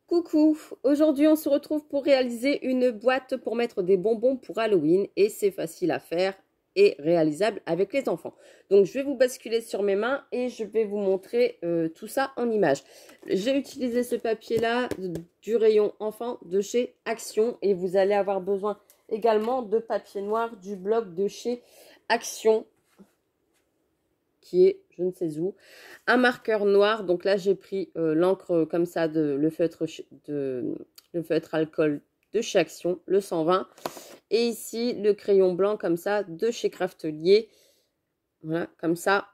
Coucou, aujourd'hui on se retrouve pour réaliser une boîte pour mettre des bonbons pour Halloween et c'est facile à faire et réalisable avec les enfants. Donc je vais vous basculer sur mes mains et je vais vous montrer tout ça en images. J'ai utilisé ce papier là du rayon enfant de chez Action et vous allez avoir besoin également de papier noir du bloc de chez Action qui est je ne sais où, un marqueur noir. Donc là j'ai pris l'encre comme ça, le feutre alcool de chez Action, le 120, et ici le crayon blanc comme ça de chez Craftelier. Voilà, comme ça.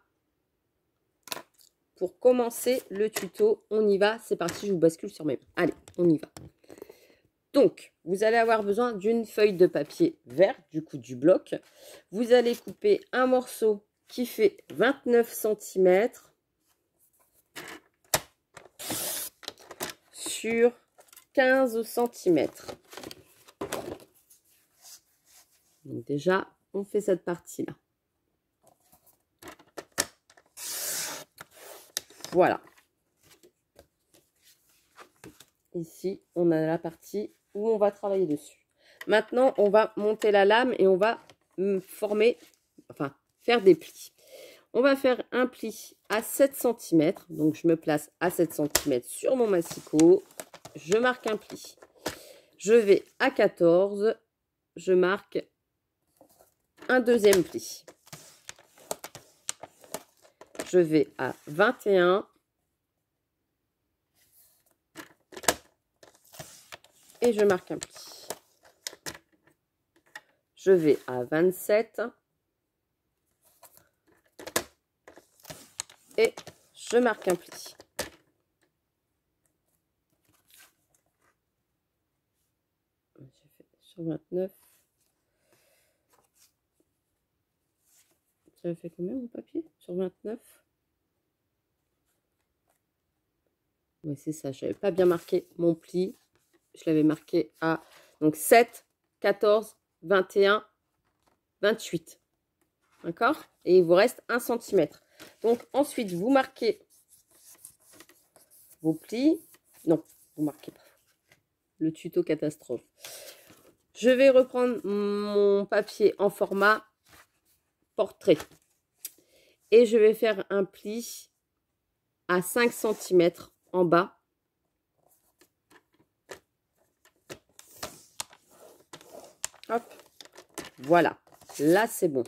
Pour commencer le tuto, on y va, c'est parti, je vous bascule sur mes mains. Allez, on y va. Donc, vous allez avoir besoin d'une feuille de papier vert, du coup du bloc. Vous allez couper un morceau qui fait 29 cm sur 15 cm. Donc déjà, on fait cette partie-là. Voilà. Ici, on a la partie où on va travailler dessus. Maintenant, on va monter la lame et on va faire des plis. On va faire un pli à 7 cm. Donc, je me place à 7 cm sur mon massicot. Je marque un pli. Je vais à 14. Je marque un deuxième pli. Je vais à 21. Et je marque un pli. Je vais à 27. Et je marque un pli. J'ai fait sur 29. J'avais fait combien mon papier? Sur 29. Oui, c'est ça. Je n'avais pas bien marqué mon pli. Je l'avais marqué à donc 7, 14, 21, 28. D'accord? Et il vous reste 1 cm. Donc ensuite, vous marquez vos plis. Non, vous marquez pas. Le tuto catastrophe. Je vais reprendre mon papier en format portrait. Et je vais faire un pli à 5 cm en bas. Hop. Voilà. Là, c'est bon.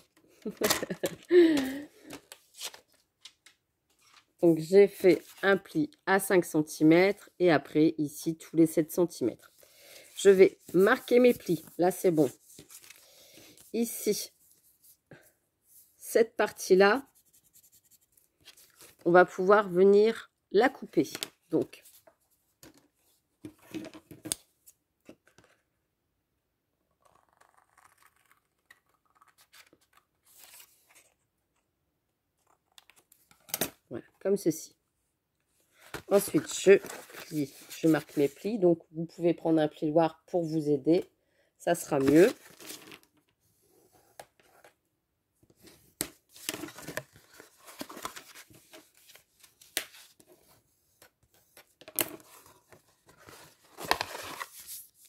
Donc, j'ai fait un pli à 5 cm et après, ici, tous les 7 cm. Je vais marquer mes plis. Là, c'est bon. Ici, cette partie-là, on va pouvoir venir la couper. Donc, voilà, comme ceci. Ensuite, je marque mes plis. Donc, vous pouvez prendre un plioir pour vous aider. Ça sera mieux.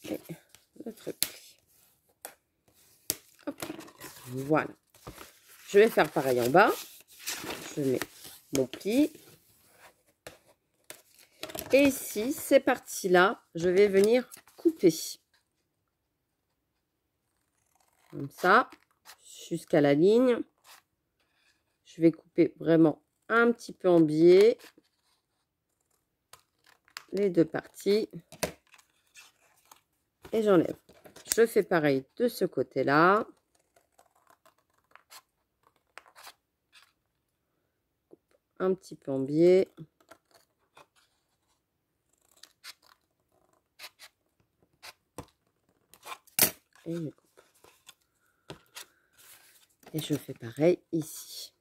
Et notre pli. Hop. Voilà. Je vais faire pareil en bas. Je mets mon pli. Et ici, ces parties-là, je vais venir couper. Comme ça, jusqu'à la ligne. Je vais couper vraiment un petit peu en biais. Les deux parties. Et j'enlève. Je fais pareil de ce côté-là. Un petit peu en biais. Et je coupe. Et je fais pareil ici.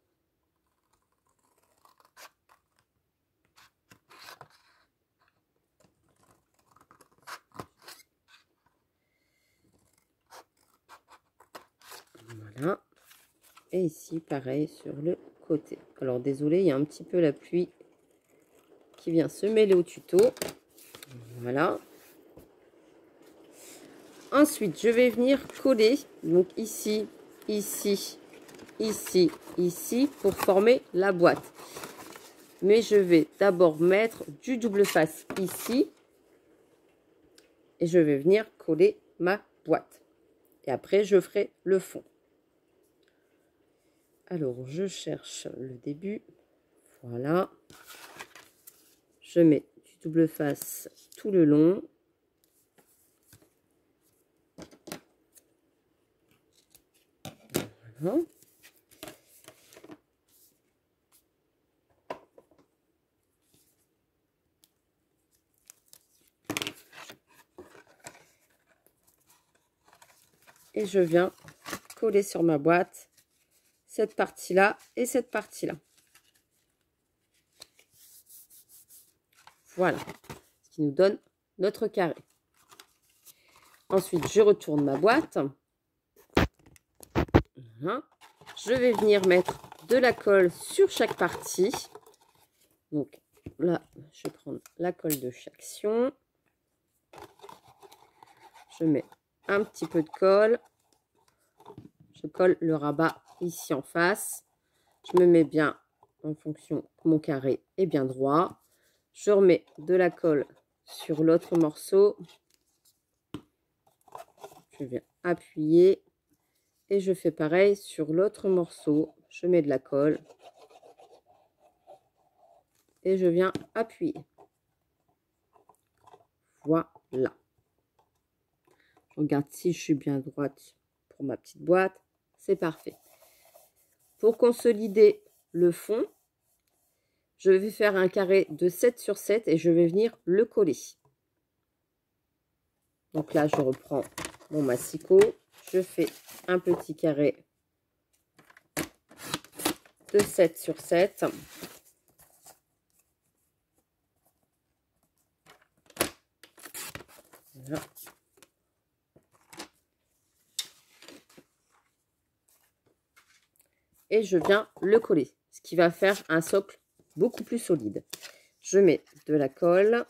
Voilà. Et ici, pareil sur le côté. Alors, désolé, il y a un petit peu la pluie qui vient se mêler au tuto. Voilà. Ensuite, je vais venir coller, donc ici, ici, ici, ici, pour former la boîte. Mais je vais d'abord mettre du double face ici. Et je vais venir coller ma boîte. Et après, je ferai le fond. Alors, je cherche le début. Voilà. Je mets du double face tout le long. Voilà. Et je viens coller sur ma boîte cette partie-là et cette partie-là. Voilà, ce qui nous donne notre carré. Ensuite, je retourne ma boîte. Voilà. Je vais venir mettre de la colle sur chaque partie. Donc là, je vais prendre la colle de section. Je mets un petit peu de colle. Je colle le rabat ici en face. Je me mets bien en fonction que mon carré est bien droit. Je remets de la colle sur l'autre morceau. Je viens appuyer. Et je fais pareil sur l'autre morceau. Je mets de la colle. Et je viens appuyer. Voilà. Je regarde si je suis bien droite pour ma petite boîte. C'est parfait. Pour consolider le fond, je vais faire un carré de 7 sur 7 et je vais venir le coller. Donc là, je reprends mon massicot. Je fais un petit carré de 7 sur 7. Voilà. Et je viens le coller, ce qui va faire un socle beaucoup plus solide. Je mets de la colle.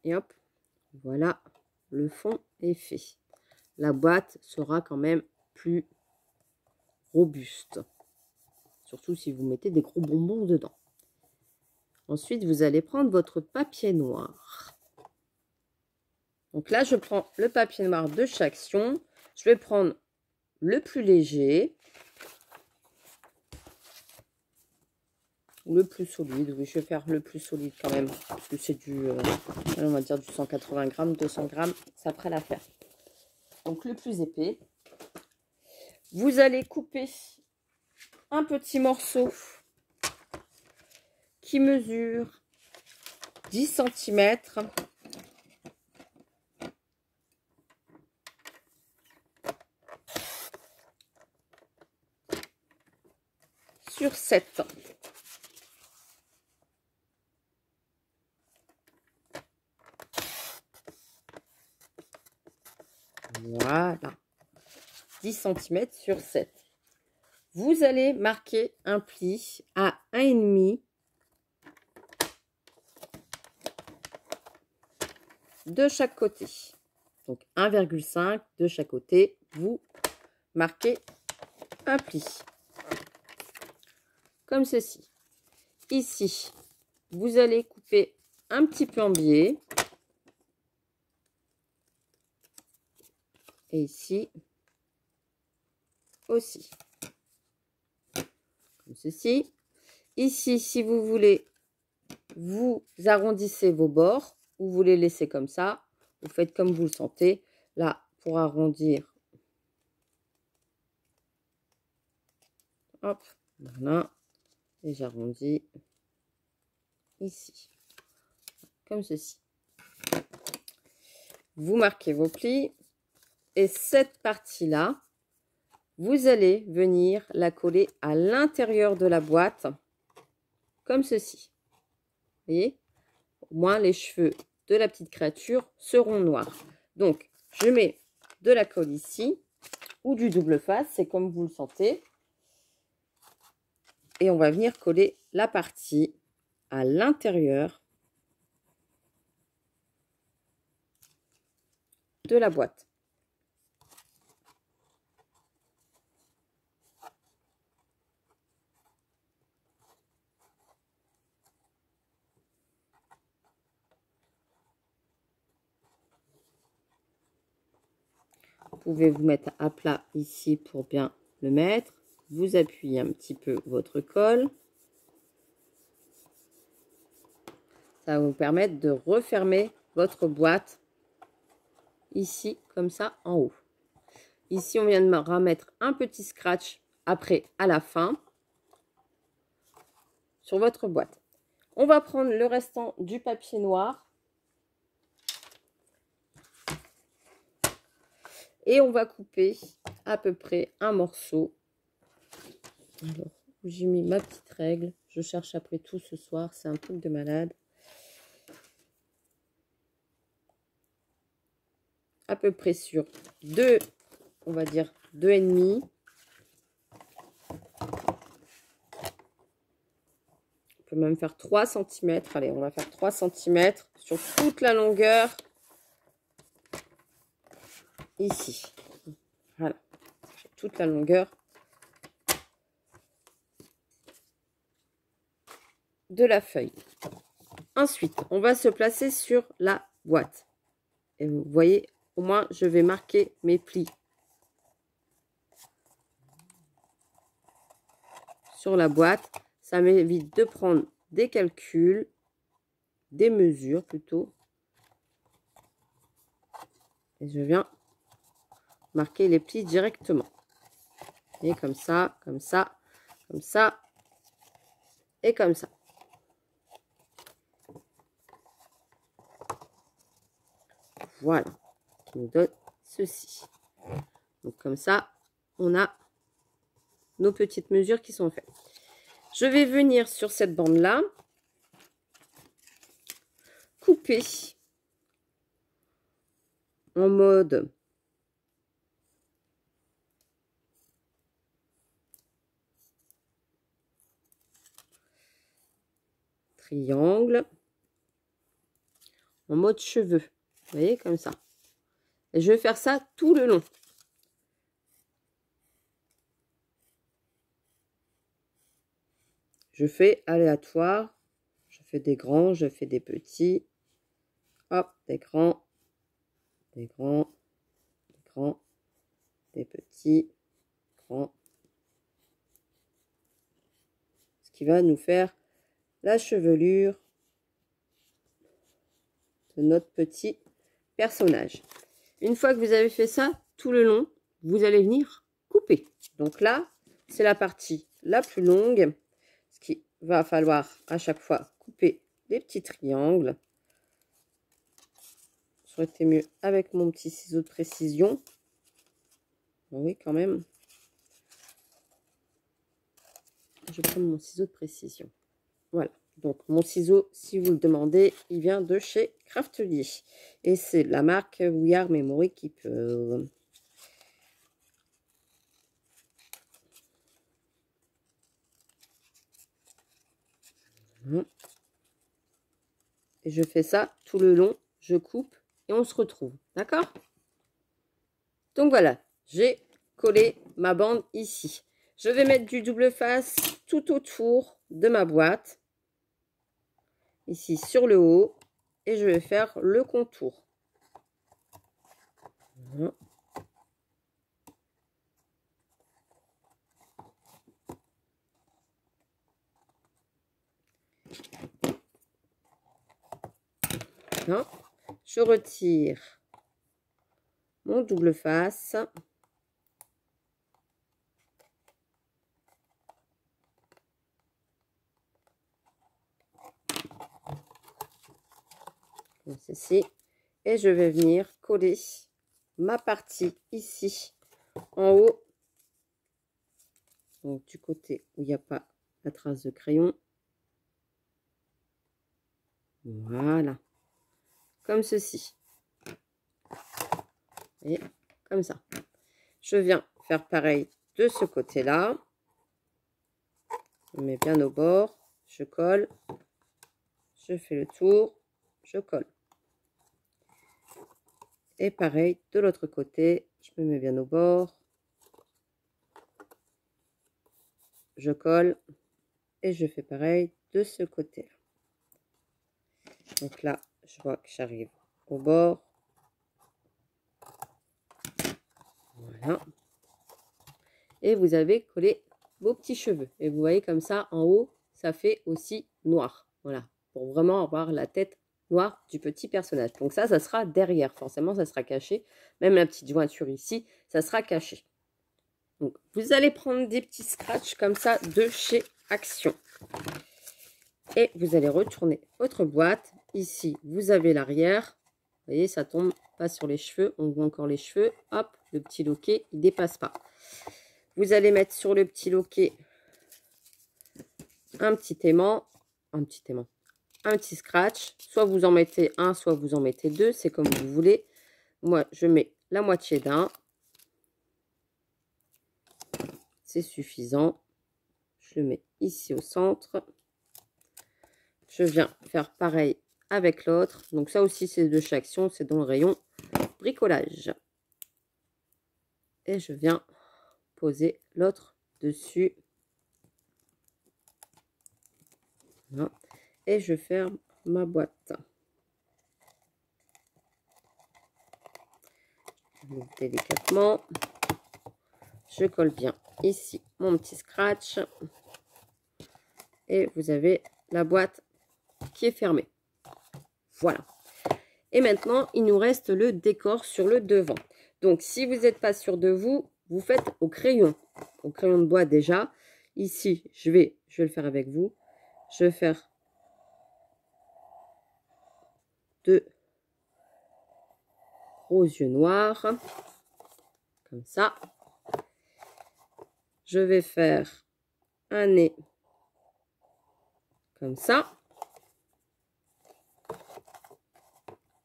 Et hop, voilà, le fond est fait. La boîte sera quand même plus robuste. Surtout si vous mettez des gros bonbons dedans. Ensuite, vous allez prendre votre papier noir. Donc là, je prends le papier noir de Chaction. Je vais prendre le plus léger. Ou le plus solide. Oui, je vais faire le plus solide quand même. Parce que c'est du, on va dire du 180 grammes, 200 grammes. Ça fera l'affaire. Donc le plus épais. Vous allez couper un petit morceau qui mesure 10 cm. Sur 7. Voilà. 10 cm sur 7. Vous allez marquer un pli à 1,5 de chaque côté. Donc 1,5 de chaque côté. Vous marquez un pli. Comme ceci. Ici, vous allez couper un petit peu en biais. Et ici aussi. Comme ceci. Ici, si vous voulez, vous arrondissez vos bords ou vous les laissez comme ça. Vous faites comme vous le sentez. Là, pour arrondir, hop, voilà. Et j'arrondis ici. Comme ceci. Vous marquez vos plis. Et cette partie-là, vous allez venir la coller à l'intérieur de la boîte, comme ceci. Vous voyez? Au moins, les cheveux de la petite créature seront noirs. Donc, je mets de la colle ici. ou du double face, c'est comme vous le sentez. Et on va venir coller la partie à l'intérieur de la boîte. Vous pouvez vous mettre à plat ici pour bien le mettre. Vous appuyez un petit peu votre colle. Ça va vous permettre de refermer votre boîte ici, comme ça, en haut. Ici, on vient de me remettre un petit scratch après, à la fin, sur votre boîte. On va prendre le restant du papier noir. Et on va couper à peu près un morceau. Alors, j'ai mis ma petite règle. Je cherche après tout ce soir. C'est un truc de malade. À peu près sur 2, on va dire 2,5. On peut même faire 3 cm. Allez, on va faire 3 cm sur toute la longueur. Ici. Voilà. Toute la longueur de la feuille. Ensuite, on va se placer sur la boîte. Et vous voyez, au moins, je vais marquer mes plis sur la boîte. Ça m'évite de prendre des calculs, des mesures plutôt. Et je viens marquer les plis directement. Et comme ça, comme ça, comme ça, et comme ça. Voilà, qui nous donne ceci. Donc comme ça, on a nos petites mesures qui sont faites. Je vais venir sur cette bande-là, couper en mode triangle, en mode cheveux. Vous voyez, comme ça. Et je vais faire ça tout le long. Je fais aléatoire. Je fais des grands, je fais des petits. Hop, des grands, des grands, des grands, des petits, grands. Ce qui va nous faire la chevelure de notre petit personnage. Une fois que vous avez fait ça, tout le long, vous allez venir couper. Donc là, c'est la partie la plus longue. Ce qui va falloir à chaque fois couper des petits triangles. Ça aurait été mieux avec mon petit ciseau de précision. Oui, quand même. Je prends mon ciseau de précision. Voilà. Donc, mon ciseau, si vous le demandez, il vient de chez Craftelier. Et c'est la marque We Are Memory qui peut... Et je fais ça tout le long. Je coupe et on se retrouve. D'accord? Donc, voilà. J'ai collé ma bande ici. Je vais mettre du double face tout autour de ma boîte. Ici, sur le haut. Et je vais faire le contour. Voilà. Je retire mon double face. Comme ceci. Et je vais venir coller ma partie ici en haut. Donc du côté où il n'y a pas la trace de crayon. Voilà. Comme ceci. Et comme ça. Je viens faire pareil de ce côté-là. Je mets bien au bord. Je colle. Je fais le tour. Je colle. Et pareil de l'autre côté. Je me mets bien au bord. Je colle. Et je fais pareil de ce côté-là. Donc là, je vois que j'arrive au bord. Voilà. Et vous avez collé vos petits cheveux. Et vous voyez comme ça, en haut, ça fait aussi noir. Voilà, pour vraiment avoir la tête noire du petit personnage. Donc ça sera derrière. Forcément, ça sera caché. Même la petite jointure ici, ça sera caché. Donc, vous allez prendre des petits scratchs comme ça de chez Action. Et vous allez retourner votre boîte. Ici, vous avez l'arrière. Vous voyez, ça tombe pas sur les cheveux. On voit encore les cheveux. Hop, le petit loquet, il dépasse pas. Vous allez mettre sur le petit loquet un petit aimant, un petit scratch. Soit vous en mettez un, soit vous en mettez deux. C'est comme vous voulez. Moi, je mets la moitié d'un. C'est suffisant. Je le mets ici au centre. Je viens faire pareil avec l'autre. Donc ça aussi, c'est de chez Action. C'est dans le rayon bricolage. Et je viens poser l'autre dessus. Voilà. Et je ferme ma boîte. Délicatement. Je colle bien ici mon petit scratch. Et vous avez la boîte qui est fermée. Voilà. Et maintenant, il nous reste le décor sur le devant. Donc, si vous n'êtes pas sûr de vous, vous faites au crayon de bois déjà. Ici, je vais le faire avec vous. Je vais faire deux gros yeux noirs, comme ça. Je vais faire un nez, comme ça.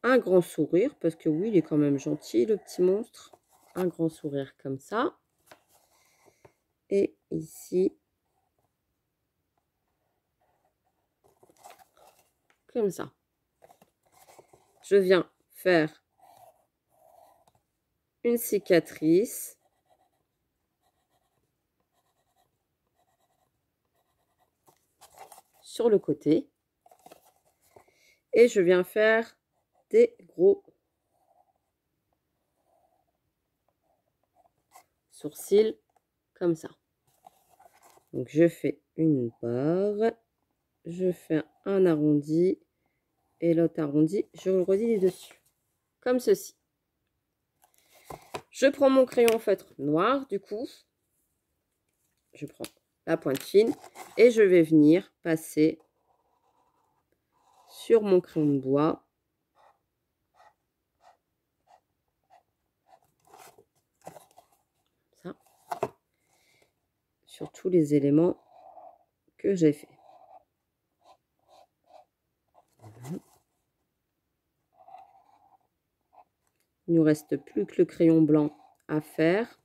Un grand sourire, parce que oui, il est quand même gentil, le petit monstre. Un grand sourire comme ça. Et ici, comme ça. Je viens faire une cicatrice. Sur le côté. Et je viens faire des gros sourcils comme ça. Donc, je fais une barre. Je fais un arrondi. Et l'autre arrondi, je le redis dessus. Comme ceci. Je prends mon crayon feutre noir, du coup. Je prends la pointe fine. Et je vais venir passer sur mon crayon de bois. Ça. Sur tous les éléments que j'ai fait. Il ne nous reste plus que le crayon blanc à faire.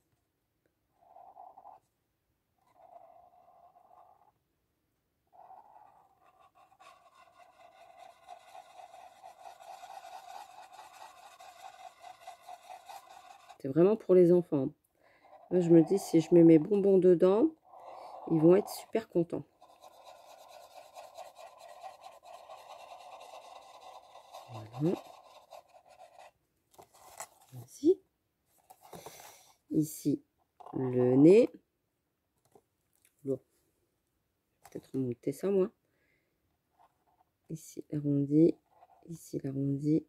C'est vraiment pour les enfants. Moi, je me dis, si je mets mes bonbons dedans, ils vont être super contents. Voilà. Ici. Ici, le nez. Bon. Peut-être remonter ça, moi. Ici, l'arrondi. Ici, l'arrondi.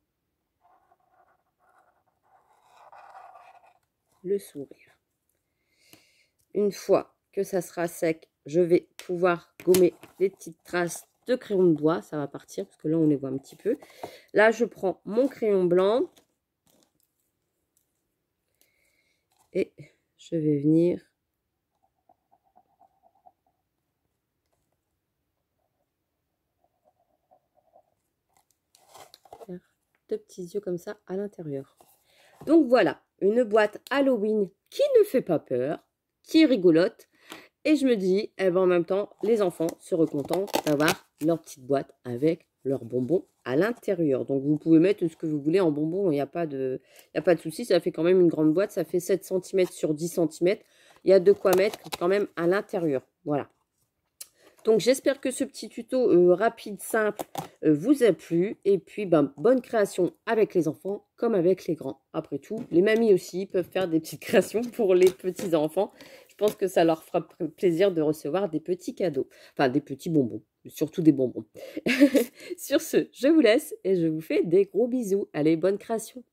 Le sourire. Une fois que ça sera sec, je vais pouvoir gommer les petites traces de crayon de bois. Ça va partir parce que là, on les voit un petit peu. Là, je prends mon crayon blanc. Et je vais venir faire deux petits yeux comme ça à l'intérieur. Donc voilà, une boîte Halloween qui ne fait pas peur, qui est rigolote. Et je me dis, eh ben, en même temps, les enfants seront contents d'avoir leur petite boîte avec leurs bonbons à l'intérieur. Donc, vous pouvez mettre ce que vous voulez en bonbons, il n'y a pas de souci. Ça fait quand même une grande boîte, ça fait 7 cm sur 10 cm. Il y a de quoi mettre quand même à l'intérieur. Voilà. Donc, j'espère que ce petit tuto rapide, simple, vous a plu. Et puis, ben, bonne création avec les enfants comme avec les grands. Après tout, les mamies aussi peuvent faire des petites créations pour les petits-enfants. Je pense que ça leur fera plaisir de recevoir des petits cadeaux. Enfin, des petits bonbons. Surtout des bonbons. Sur ce, je vous laisse et je vous fais des gros bisous. Allez, bonne création.